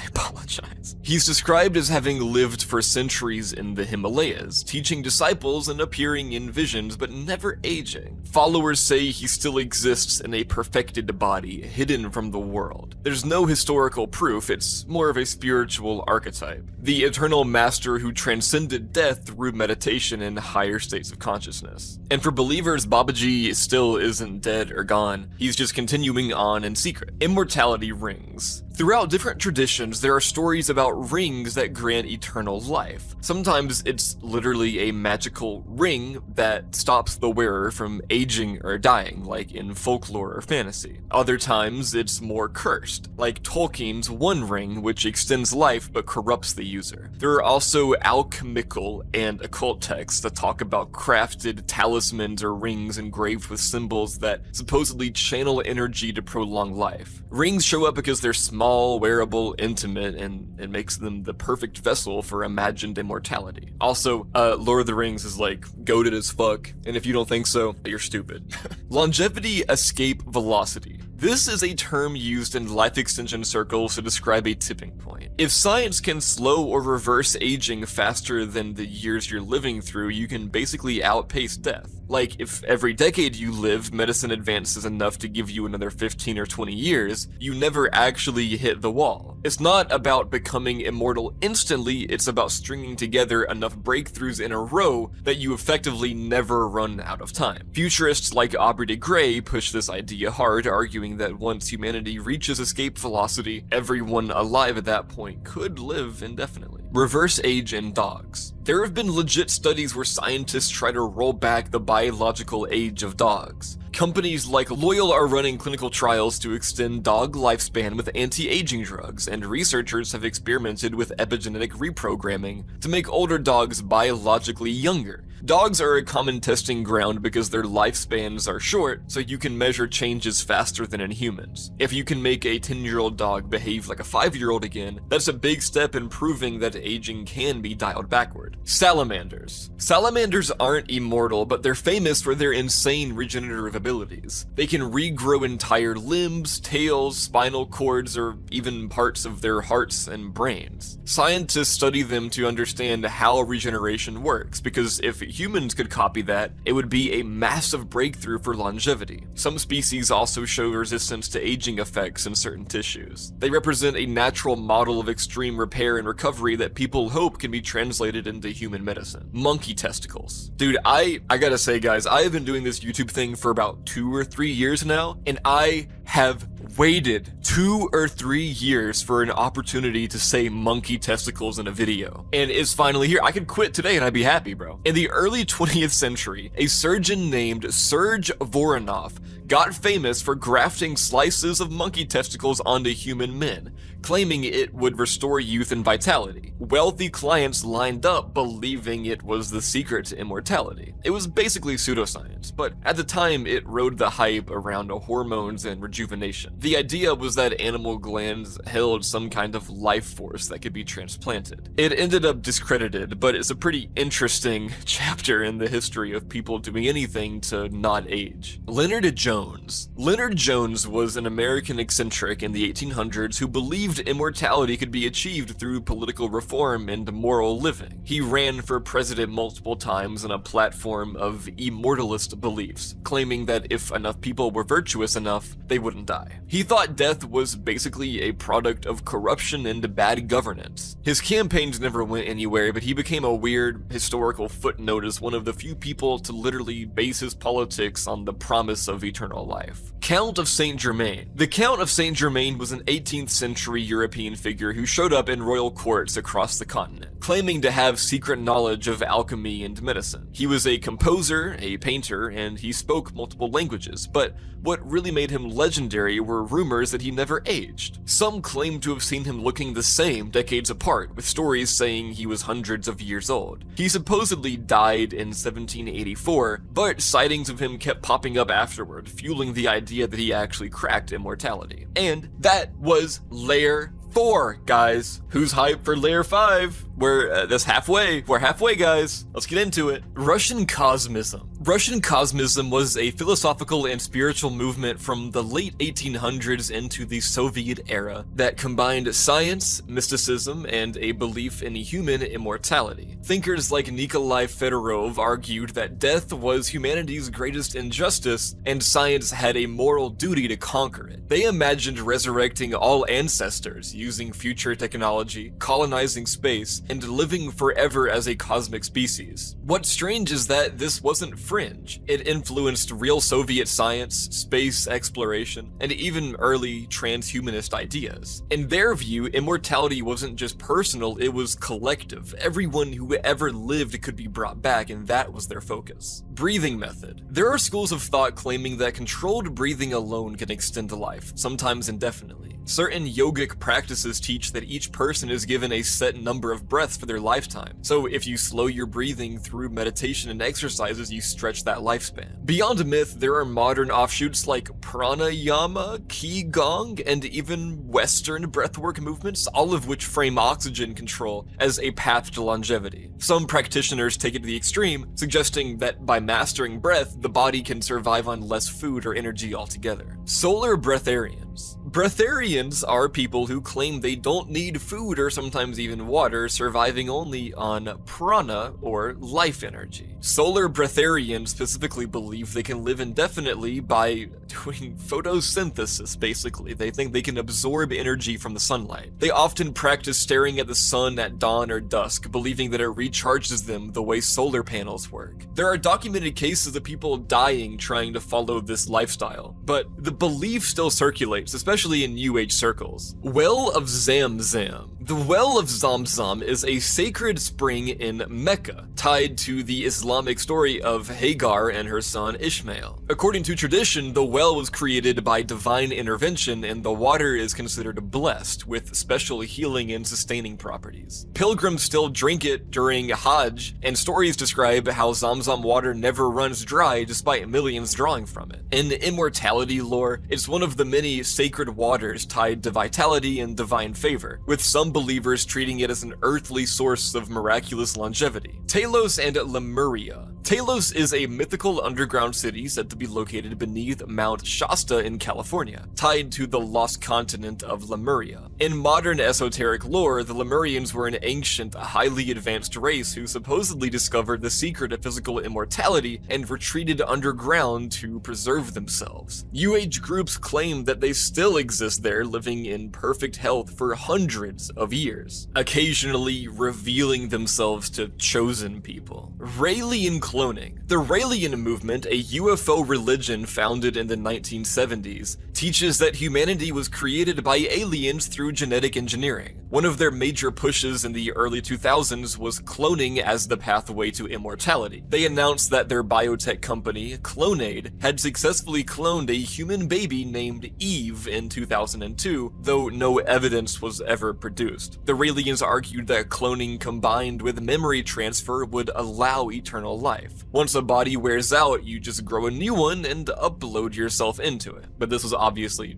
apologize. He's described as having lived for centuries in the Himalayas, teaching disciples and appearing in visions, but never aging. Followers say he still exists in a perfected body, hidden from the world. There's no historical proof, it's more of a spiritual archetype. The eternal master who transcended death through meditation and higher states of consciousness. And for believers, Babaji still isn't dead or gone, he's just continuing on in secret. Immortality rings. Throughout different traditions, there are stories about rings that grant eternal life. Sometimes it's literally a magical ring that stops the wearer from aging or dying, like in folklore or fantasy. Other times, it's more cursed, like Tolkien's One Ring, which extends life but corrupts the user. There are also alchemical and occult texts that talk about crafted talismans or rings engraved with symbols that supposedly channel energy to prolong life. Rings show up because they're small, wearable, intimate, and it makes them the perfect vessel for imagined immortality. Also, Lord of the Rings is like goated as fuck, and if you don't think so, you're stupid. Longevity escape velocity. This is a term used in life extension circles to describe a tipping point. If science can slow or reverse aging faster than the years you're living through, you can basically outpace death. Like, if every decade you live, medicine advances enough to give you another 15 or 20 years, you never actually hit the wall. It's not about becoming immortal instantly, it's about stringing together enough breakthroughs in a row that you effectively never run out of time. Futurists like Aubrey de Grey push this idea hard, arguing that once humanity reaches escape velocity, everyone alive at that point could live indefinitely. Reverse age in dogs. There have been legit studies where scientists try to roll back the biological age of dogs. Companies like Loyal are running clinical trials to extend dog lifespan with anti-aging drugs, and researchers have experimented with epigenetic reprogramming to make older dogs biologically younger. Dogs are a common testing ground because their lifespans are short, so you can measure changes faster than in humans. If you can make a 10-year-old dog behave like a 5-year-old again, that's a big step in proving that aging can be dialed backward. Salamanders. Salamanders aren't immortal, but they're famous for their insane regenerative abilities. They can regrow entire limbs, tails, spinal cords, or even parts of their hearts and brains. Scientists study them to understand how regeneration works, because if humans could copy that, it would be a massive breakthrough for longevity. Some species also show resistance to aging effects in certain tissues. They represent a natural model of extreme repair and recovery that people hope can be translated into human medicine. Monkey testicles. Dude, I gotta say, guys, I have been doing this YouTube thing for about 2 or 3 years now, and I have waited 2 or 3 years for an opportunity to say monkey testicles in a video. And it's finally here. I could quit today and I'd be happy, bro. In the early 20th century, a surgeon named Serge Voronov got famous for grafting slices of monkey testicles onto human men, claiming it would restore youth and vitality. Wealthy clients lined up believing it was the secret to immortality. It was basically pseudoscience, but at the time it rode the hype around hormones and rejuvenation. The idea was that animal glands held some kind of life force that could be transplanted. It ended up discredited, but it's a pretty interesting chapter in the history of people doing anything to not age. Leonard Jones. Leonard Jones was an American eccentric in the 1800s who believed immortality could be achieved through political reform and moral living. He ran for president multiple times on a platform of immortalist beliefs, claiming that if enough people were virtuous enough, they wouldn't die. He thought death was basically a product of corruption and bad governance. His campaigns never went anywhere, but he became a weird historical footnote as one of the few people to literally base his politics on the promise of eternal life. Count of Saint Germain. The Count of Saint Germain was an 18th century European figure who showed up in royal courts across the continent, claiming to have secret knowledge of alchemy and medicine. He was a composer, a painter, and he spoke multiple languages, but what really made him legendary were rumors that he never aged. Some claim to have seen him looking the same decades apart, with stories saying he was hundreds of years old. He supposedly died in 1784, but sightings of him kept popping up afterward, fueling the idea that he actually cracked immortality. And that was Layer 4, guys. Who's hyped for Layer 5? That's halfway. We're halfway, guys. Let's get into it. Russian Cosmism. Russian Cosmism was a philosophical and spiritual movement from the late 1800s into the Soviet era that combined science, mysticism, and a belief in human immortality. Thinkers like Nikolai Fedorov argued that death was humanity's greatest injustice, and science had a moral duty to conquer it. They imagined resurrecting all ancestors, using future technology, colonizing space, and living forever as a cosmic species. What's strange is that this wasn't fringe. It influenced real Soviet science, space exploration, and even early transhumanist ideas. In their view, immortality wasn't just personal, it was collective. Everyone who ever lived could be brought back, and that was their focus. Breathing method. There are schools of thought claiming that controlled breathing alone can extend life, sometimes indefinitely. Certain yogic practices teach that each person is given a set number of breaths for their lifetime. So if you slow your breathing through meditation and exercises, you stretch that lifespan. Beyond myth, there are modern offshoots like pranayama, qigong, and even Western breathwork movements, all of which frame oxygen control as a path to longevity. Some practitioners take it to the extreme, suggesting that by mastering breath, the body can survive on less food or energy altogether. Solar breatharians. Breatharians are people who claim they don't need food or sometimes even water, surviving only on prana or life energy. Solar breatharians specifically believe they can live indefinitely by doing photosynthesis, basically. They think they can absorb energy from the sunlight. They often practice staring at the sun at dawn or dusk, believing that it recharges them the way solar panels work. There are documented cases of people dying trying to follow this lifestyle, but the belief still circulates, especially in New Age circles. Well of Zamzam. The Well of Zamzam is a sacred spring in Mecca, tied to the Islamic story of Hagar and her son Ishmael. According to tradition, the well was created by divine intervention, and the water is considered blessed, with special healing and sustaining properties. Pilgrims still drink it during Hajj, and stories describe how Zamzam water never runs dry despite millions drawing from it. In immortality lore, it's one of the many sacred waters tied to vitality and divine favor, with some believers treating it as an earthly source of miraculous longevity. Talos and Lemuria. Talos is a mythical underground city said to be located beneath Mount Shasta in California, tied to the lost continent of Lemuria. In modern esoteric lore, the Lemurians were an ancient, highly advanced race who supposedly discovered the secret of physical immortality and retreated underground to preserve themselves. New Age groups claim that they still exist there, living in perfect health for hundreds of years, occasionally revealing themselves to chosen people. Raelian cloning. The Raelian movement, a UFO religion founded in the 1970s, teaches that humanity was created by aliens through genetic engineering. One of their major pushes in the early 2000s was cloning as the pathway to immortality. They announced that their biotech company, Clonade, had successfully cloned a human baby named Eve in 2002, though no evidence was ever produced. The Raelians argued that cloning combined with memory transfer would allow eternal life. Once a body wears out, you just grow a new one and upload yourself into it. But this was obviously,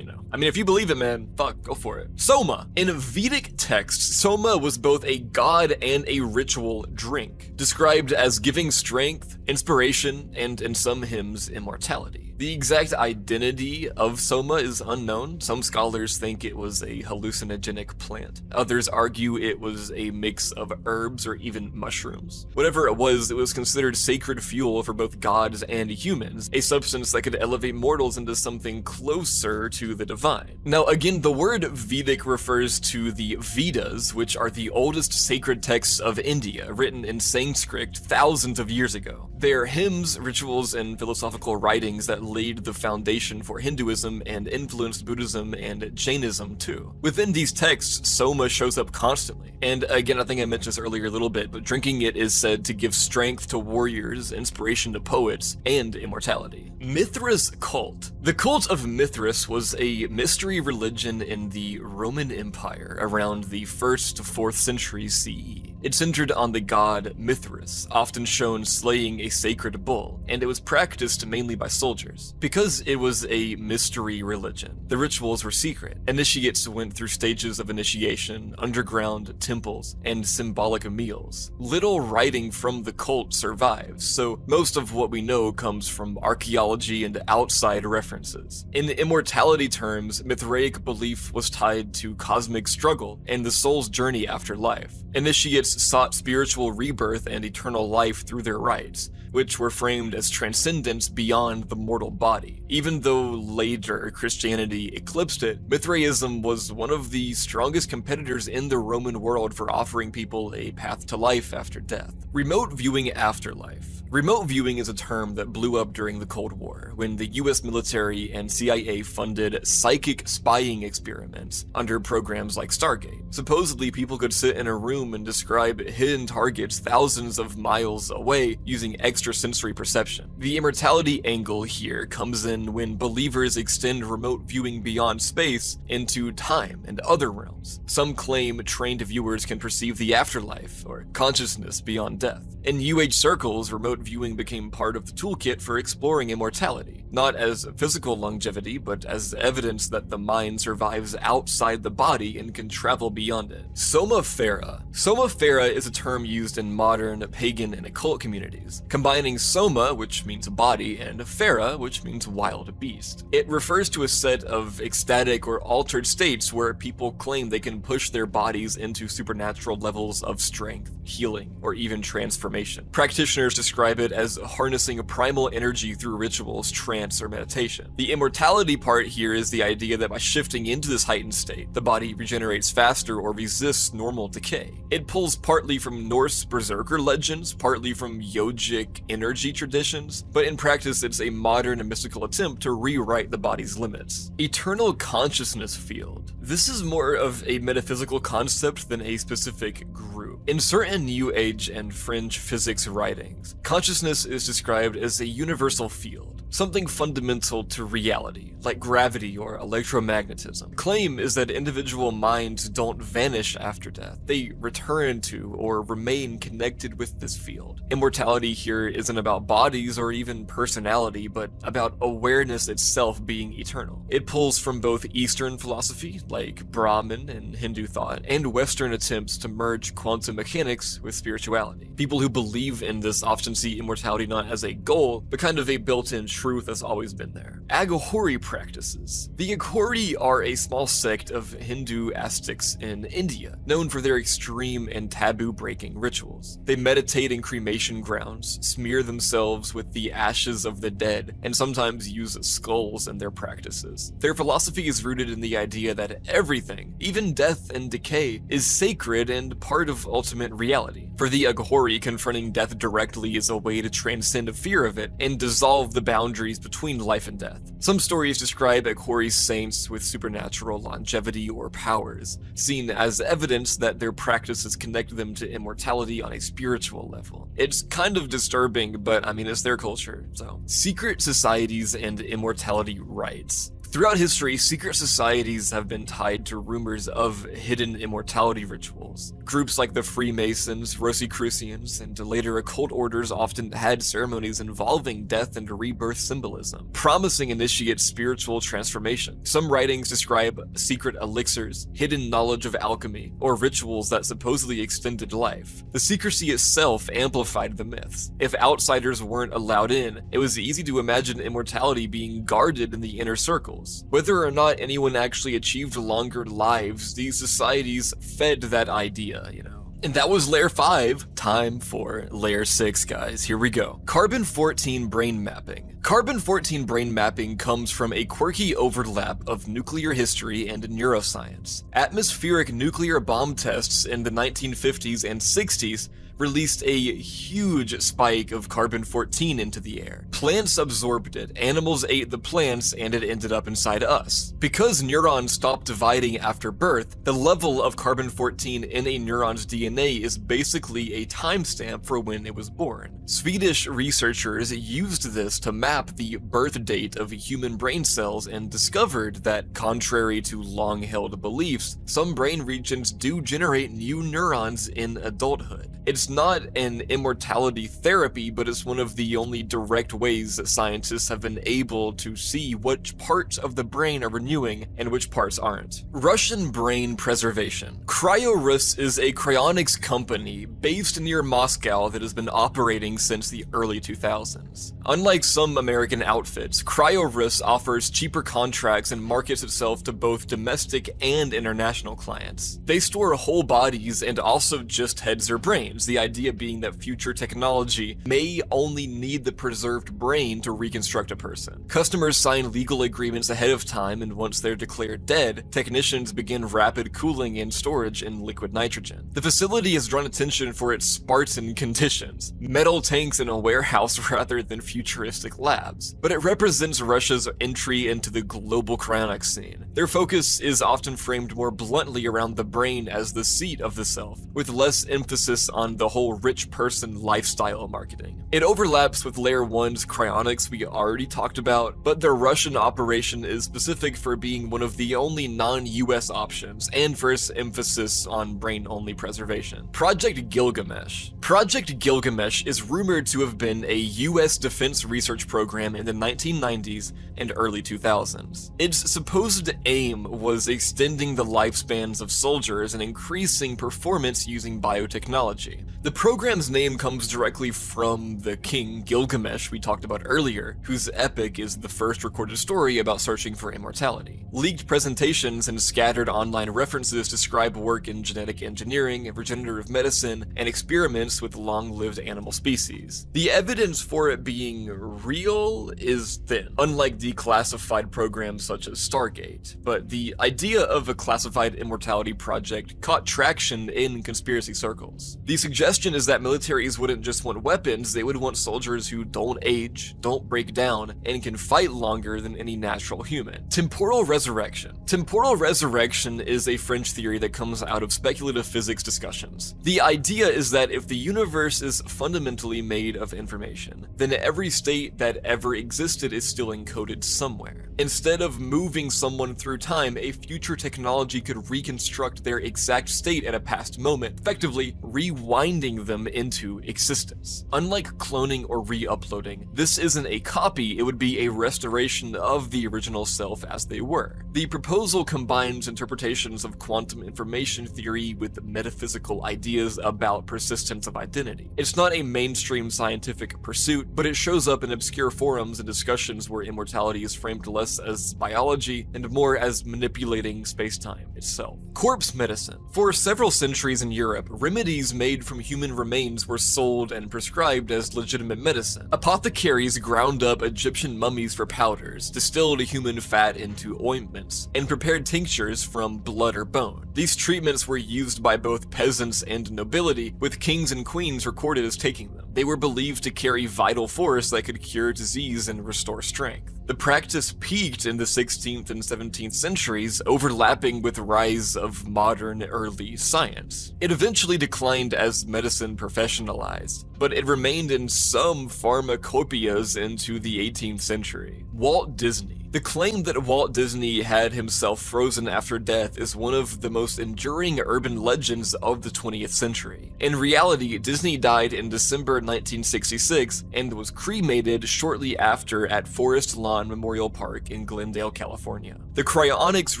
I mean, if you believe it, man, fuck, go for it. Soma. In Vedic texts, Soma was both a god and a ritual drink, described as giving strength, inspiration, and in some hymns, immortality. The exact identity of Soma is unknown. Some scholars think it was a hallucinogenic plant. Others argue it was a mix of herbs or even mushrooms. Whatever it was considered sacred fuel for both gods and humans, a substance that could elevate mortals into something closer to the divine. Now again, the word Vedic refers to the Vedas, which are the oldest sacred texts of India, written in Sanskrit thousands of years ago. They are hymns, rituals, and philosophical writings that laid the foundation for Hinduism and influenced Buddhism and Jainism too. Within these texts, Soma shows up constantly. And again, I think I mentioned this earlier a little bit, but drinking it is said to give strength to warriors, inspiration to poets, and immortality. Mithra's cult. The cult of Mithras was a mystery religion in the Roman Empire around the 1st to 4th century CE. It centered on the god Mithras, often shown slaying a sacred bull, and it was practiced mainly by soldiers. Because it was a mystery religion, the rituals were secret. Initiates went through stages of initiation, underground temples, and symbolic meals. Little writing from the cult survives, so most of what we know comes from archaeology and outside references. In immortality terms, Mithraic belief was tied to cosmic struggle and the soul's journey after life. Initiates sought spiritual rebirth and eternal life through their rites, which were framed as transcendence beyond the mortal body. Even though later Christianity eclipsed it, Mithraism was one of the strongest competitors in the Roman world for offering people a path to life after death. Remote viewing afterlife. Remote viewing is a term that blew up during the Cold War, when the US military and CIA funded psychic spying experiments under programs like Stargate. Supposedly, people could sit in a room and describe hidden targets thousands of miles away using extrasensory perception. The immortality angle here comes in when believers extend remote viewing beyond space into time and other realms. Some claim trained viewers can perceive the afterlife, or consciousness beyond death. In New Age circles, remote viewing became part of the toolkit for exploring immortality, not as physical longevity, but as evidence that the mind survives outside the body and can travel beyond it. Soma-fera. Soma-fera is a term used in modern pagan and occult communities, combining soma, which means body, and fera, which means wild beast. It refers to a set of ecstatic or altered states where people claim they can push their bodies into supernatural levels of strength, healing, or even transformation. Practitioners describe it as harnessing a primal energy through rituals, trance, or meditation. The immortality part here is the idea that by shifting into this heightened state, the body regenerates faster or resists normal decay. It pulls partly from Norse berserker legends, partly from yogic energy traditions, but in practice it's a modern and mystical attempt to rewrite the body's limits. Eternal consciousness field. This is more of a metaphysical concept than a specific group. In certain New Age and fringe physics writings, consciousness is described as a universal field, something fundamental to reality, like gravity or electromagnetism. Claim is that individual minds don't vanish after death. They return to or remain connected with this field. Immortality here isn't about bodies or even personality, but about awareness itself being eternal. It pulls from both Eastern philosophy, like Brahmin and Hindu thought, and Western attempts to merge quantum mechanics with spirituality. People who believe in this often see immortality not as a goal, but kind of a built-in truth has always been there. Aghori practices. The Aghori are a small sect of Hindu ascetics in India, known for their extreme and taboo-breaking rituals. They meditate in cremation grounds, smear themselves with the ashes of the dead, and sometimes use skulls in their practices. Their philosophy is rooted in the idea that everything, even death and decay, is sacred and part of ultimate reality. For the Aghori, confronting death directly is a way to transcend fear of it and dissolve the boundaries between life and death. Some stories describe Aghori saints with supernatural longevity or powers, seen as evidence that their practices connect them to immortality on a spiritual level. It's kind of disturbing, but I mean, it's their culture, so. Secret societies and immortality rites. Throughout history, secret societies have been tied to rumors of hidden immortality rituals. Groups like the Freemasons, Rosicrucians, and later occult orders often had ceremonies involving death and rebirth symbolism, promising initiates spiritual transformation. Some writings describe secret elixirs, hidden knowledge of alchemy, or rituals that supposedly extended life. The secrecy itself amplified the myths. If outsiders weren't allowed in, it was easy to imagine immortality being guarded in the inner circle. Whether or not anyone actually achieved longer lives, these societies fed that idea, you know. And that was Layer 5. Time for Layer 6, guys. Here we go. Carbon-14 brain mapping. Carbon-14 brain mapping comes from a quirky overlap of nuclear history and neuroscience. Atmospheric nuclear bomb tests in the 1950s and 60s released a huge spike of carbon-14 into the air. Plants absorbed it, animals ate the plants, and it ended up inside us. Because neurons stop dividing after birth, the level of carbon-14 in a neuron's DNA is basically a timestamp for when it was born. Swedish researchers used this to map the birth date of human brain cells and discovered that, contrary to long-held beliefs, some brain regions do generate new neurons in adulthood. It's not an immortality therapy, but it's one of the only direct ways that scientists have been able to see which parts of the brain are renewing and which parts aren't. Russian brain preservation. CryoRus is a cryonics company based near Moscow that has been operating since the early 2000s. Unlike some American outfits, CryoRus offers cheaper contracts and markets itself to both domestic and international clients. They store whole bodies and also just heads or brains, the idea being that future technology may only need the preserved brain to reconstruct a person. Customers sign legal agreements ahead of time, and once they're declared dead, technicians begin rapid cooling and storage in liquid nitrogen. The facility has drawn attention for its Spartan conditions, metal tanks in a warehouse rather than futuristic labs, but it represents Russia's entry into the global cryonics scene. Their focus is often framed more bluntly around the brain as the seat of the self, with less emphasis on the whole rich person lifestyle marketing. It overlaps with Layer 1's cryonics we already talked about, but their Russian operation is specific for being one of the only non-US options and for its emphasis on brain-only preservation. Project Gilgamesh. Project Gilgamesh is rumored to have been a US defense research program in the 1990s and early 2000s. Its supposed aim was extending the lifespans of soldiers and increasing performance using biotechnology. The program's name comes directly from the king Gilgamesh we talked about earlier, whose epic is the first recorded story about searching for immortality. Leaked presentations and scattered online references describe work in genetic engineering, regenerative medicine, and experiments with long-lived animal species. The evidence for it being real is thin, unlike declassified programs such as Stargate, but the idea of a classified immortality project caught traction in conspiracy circles. The suggestion is that militaries wouldn't just want weapons, they would want soldiers who don't age, don't break down, and can fight longer than any natural human. Temporal resurrection. Temporal resurrection is a fringe theory that comes out of speculative physics discussions. The idea is that if the universe is fundamentally made of information, then every state that ever existed is still encoded somewhere. Instead of moving someone through time, a future technology could reconstruct their exact state at a past moment, effectively rewinding binding them into existence. Unlike cloning or re-uploading, this isn't a copy, it would be a restoration of the original self as they were. The proposal combines interpretations of quantum information theory with metaphysical ideas about persistence of identity. It's not a mainstream scientific pursuit, but it shows up in obscure forums and discussions where immortality is framed less as biology and more as manipulating space-time itself. Corpse medicine. For several centuries in Europe, remedies made from human remains were sold and prescribed as legitimate medicine. Apothecaries ground up Egyptian mummies for powders, distilled human fat into ointments, and prepared tinctures from blood or bone. These treatments were used by both peasants and nobility, with kings and queens recorded as taking them. They were believed to carry vital force that could cure disease and restore strength. The practice peaked in the 16th and 17th centuries, overlapping with the rise of modern early science. It eventually declined as medicine professionalized, but it remained in some pharmacopoeias into the 18th century. Walt Disney. The claim that Walt Disney had himself frozen after death is one of the most enduring urban legends of the 20th century. In reality, Disney died in December 1966 and was cremated shortly after at Forest Lawn Memorial Park in Glendale, California. The cryonics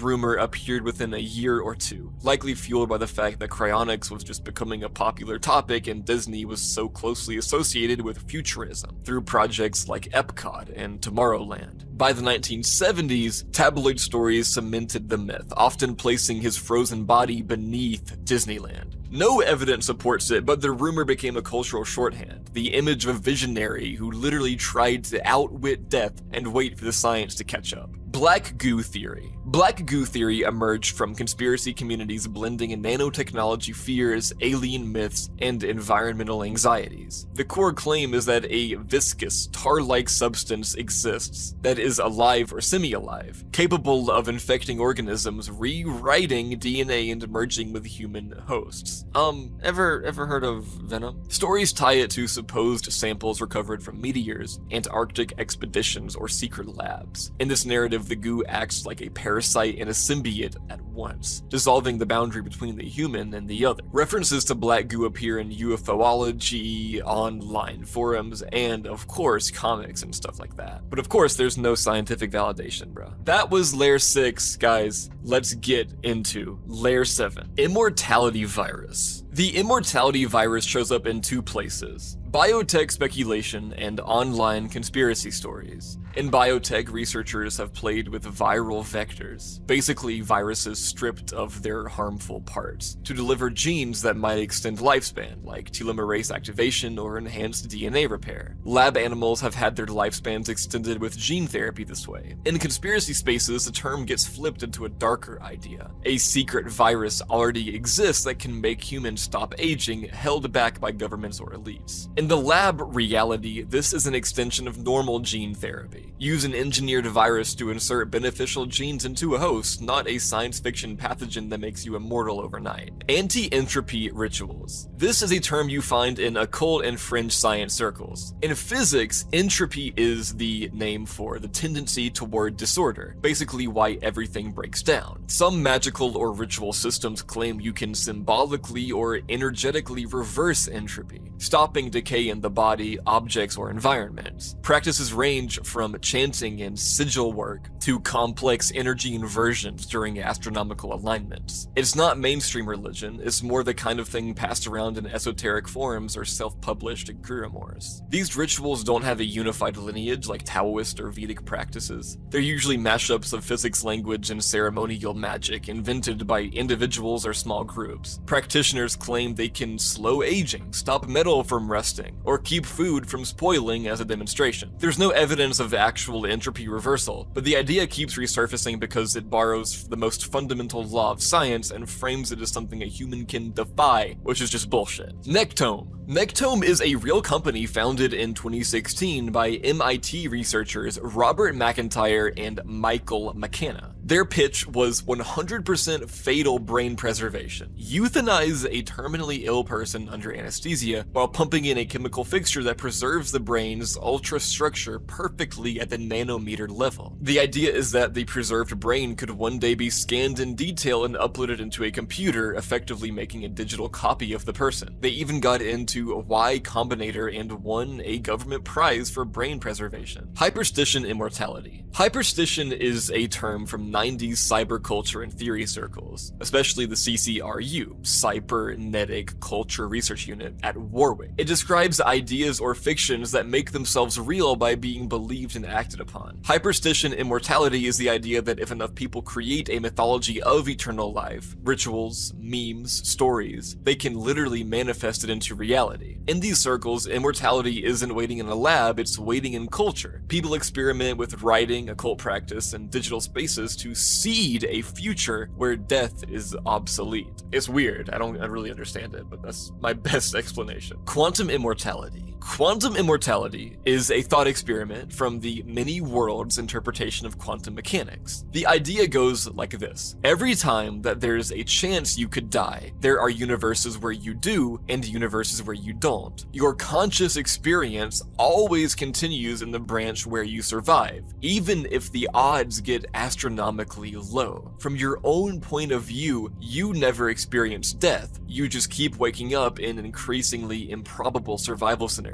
rumor appeared within a year or two, likely fueled by the fact that cryonics was just becoming a popular topic and Disney was so closely associated with futurism through projects like Epcot and Tomorrowland. By the 1970s, tabloid stories cemented the myth, often placing his frozen body beneath Disneyland. No evidence supports it, but the rumor became a cultural shorthand, the image of a visionary who literally tried to outwit death and wait for the science to catch up. Black goo theory. Black goo theory emerged from conspiracy communities blending nanotechnology fears, alien myths, and environmental anxieties. The core claim is that a viscous, tar-like substance exists that is alive or semi-alive, capable of infecting organisms, rewriting DNA and merging with human hosts. Ever heard of venom? Stories tie it to supposed samples recovered from meteors, Antarctic expeditions, or secret labs. In this narrative, the goo acts like a parasite and a symbiote at once, dissolving the boundary between the human and the other. References to black goo appear in UFOlogy, online forums, and of course comics and stuff like that. But of course there's no scientific validation, bro. That was layer 6, guys. Let's get into layer 7. Immortality virus. The immortality virus shows up in two places: biotech speculation and online conspiracy stories. In biotech, researchers have played with viral vectors, basically viruses stripped of their harmful parts, to deliver genes that might extend lifespan, like telomerase activation or enhanced DNA repair. Lab animals have had their lifespans extended with gene therapy this way. In conspiracy spaces, the term gets flipped into a darker idea. A secret virus already exists that can make humans stop aging, held back by governments or elites. In the lab reality, this is an extension of normal gene therapy. Use an engineered virus to insert beneficial genes into a host, not a science fiction pathogen that makes you immortal overnight. Anti-entropy rituals. This is a term you find in occult and fringe science circles. In physics, entropy is the name for the tendency toward disorder, basically why everything breaks down. Some magical or ritual systems claim you can symbolically or energetically reverse entropy, stopping decay in the body, objects, or environments. Practices range from chanting and sigil work to complex energy inversions during astronomical alignments. It's not mainstream religion, it's more the kind of thing passed around in esoteric forums or self-published grimoires. These rituals don't have a unified lineage like Taoist or Vedic practices. They're usually mashups of physics language and ceremonial magic invented by individuals or small groups. Practitioners claim they can slow aging, stop metal from rusting, or keep food from spoiling as a demonstration. There's no evidence of actual entropy reversal, but the idea keeps resurfacing because it borrows the most fundamental law of science and frames it as something a human can defy, which is just bullshit. Nectome. Nectome is a real company founded in 2016 by MIT researchers Robert McIntyre and Michael McKenna. Their pitch was 100% fatal brain preservation. Euthanize a terminally ill person under anesthesia while pumping in a chemical fixture that preserves the brain's ultrastructure perfectly at the nanometer level. The idea is that the preserved brain could one day be scanned in detail and uploaded into a computer, effectively making a digital copy of the person. They even got into Y Combinator and won a government prize for brain preservation. Hyperstition immortality. Hyperstition is a term from 90s cyberculture and theory circles, especially the CCRU, Cybernetic Culture Research Unit at Warwick. It describes ideas or fictions that make themselves real by being believed and acted upon. Hyperstition immortality is the idea that if enough people create a mythology of eternal life, rituals, memes, stories, they can literally manifest it into reality. In these circles, immortality isn't waiting in a lab, it's waiting in culture. People experiment with writing, occult practice, and digital spaces to seed a future where death is obsolete. It's weird, I don't really understand it, but that's my best explanation. Quantum immortality. Quantum immortality is a thought experiment from the many worlds interpretation of quantum mechanics. The idea goes like this. Every time that there's a chance you could die, there are universes where you do and universes where you don't. Your conscious experience always continues in the branch where you survive, even if the odds get astronomically low. From your own point of view, you never experience death. You just keep waking up in increasingly improbable survival scenarios.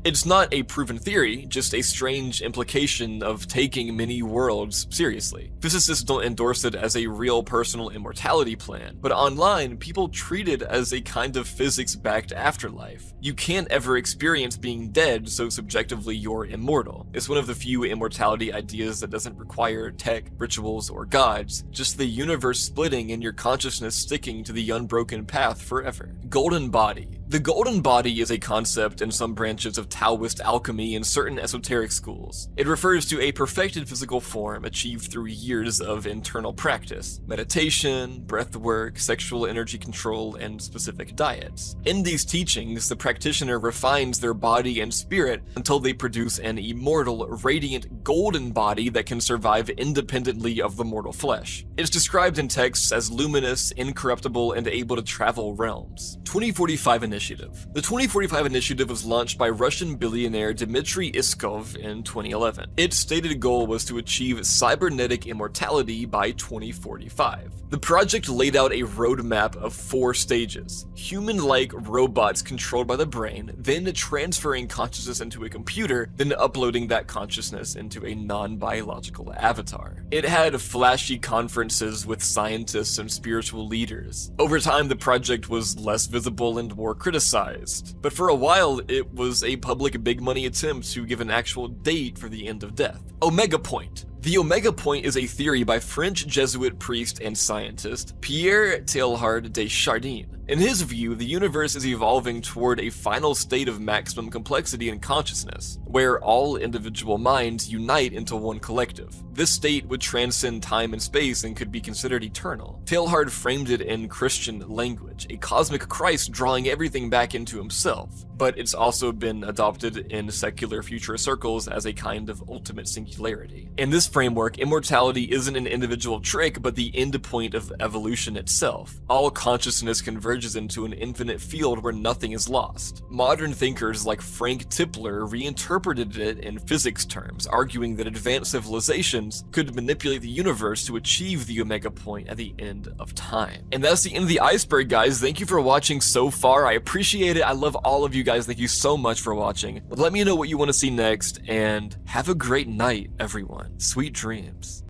It's not a proven theory, just a strange implication of taking many worlds seriously. Physicists don't endorse it as a real personal immortality plan, but online, people treat it as a kind of physics-backed afterlife. You can't ever experience being dead, so subjectively you're immortal. It's one of the few immortality ideas that doesn't require tech, rituals, or gods, just the universe splitting and your consciousness sticking to the unbroken path forever. Golden body. The golden body is a concept in some branches of Taoist alchemy and certain esoteric schools. It refers to a perfected physical form achieved through years of internal practice, meditation, breath work, sexual energy control, and specific diets. In these teachings, the practitioner refines their body and spirit until they produce an immortal, radiant, golden body that can survive independently of the mortal flesh. It's described in texts as luminous, incorruptible, and able to travel realms. 2045 Initiative. The 2045 Initiative was launched by Russian billionaire Dmitry Iskov in 2011. Its stated goal was to achieve cybernetic immortality by 2045. The project laid out a roadmap of 4 stages: human-like robots controlled by the brain, then transferring consciousness into a computer, then uploading that consciousness into a non-biological avatar. It had flashy conferences with scientists and spiritual leaders. Over time, the project was less visible and more criticized, but for a while it was a public big money attempt to give an actual date for the end of death. Omega Point. The Omega Point is a theory by French Jesuit priest and scientist Pierre Teilhard de Chardin. In his view, the universe is evolving toward a final state of maximum complexity and consciousness, where all individual minds unite into one collective. This state would transcend time and space and could be considered eternal. Teilhard framed it in Christian language, a cosmic Christ drawing everything back into himself, but it's also been adopted in secular future circles as a kind of ultimate singularity. In this framework, immortality isn't an individual trick, but the end point of evolution itself. All consciousness converges into an infinite field where nothing is lost. Modern thinkers like Frank Tipler reinterpreted it in physics terms, arguing that advanced civilizations could manipulate the universe to achieve the Omega Point at the end of time. And that's the end of the iceberg, guys. Thank you for watching so far. I appreciate it. I love all of you guys. Thank you so much for watching. Let me know what you want to see next, and have a great night, everyone. Sweet dreams.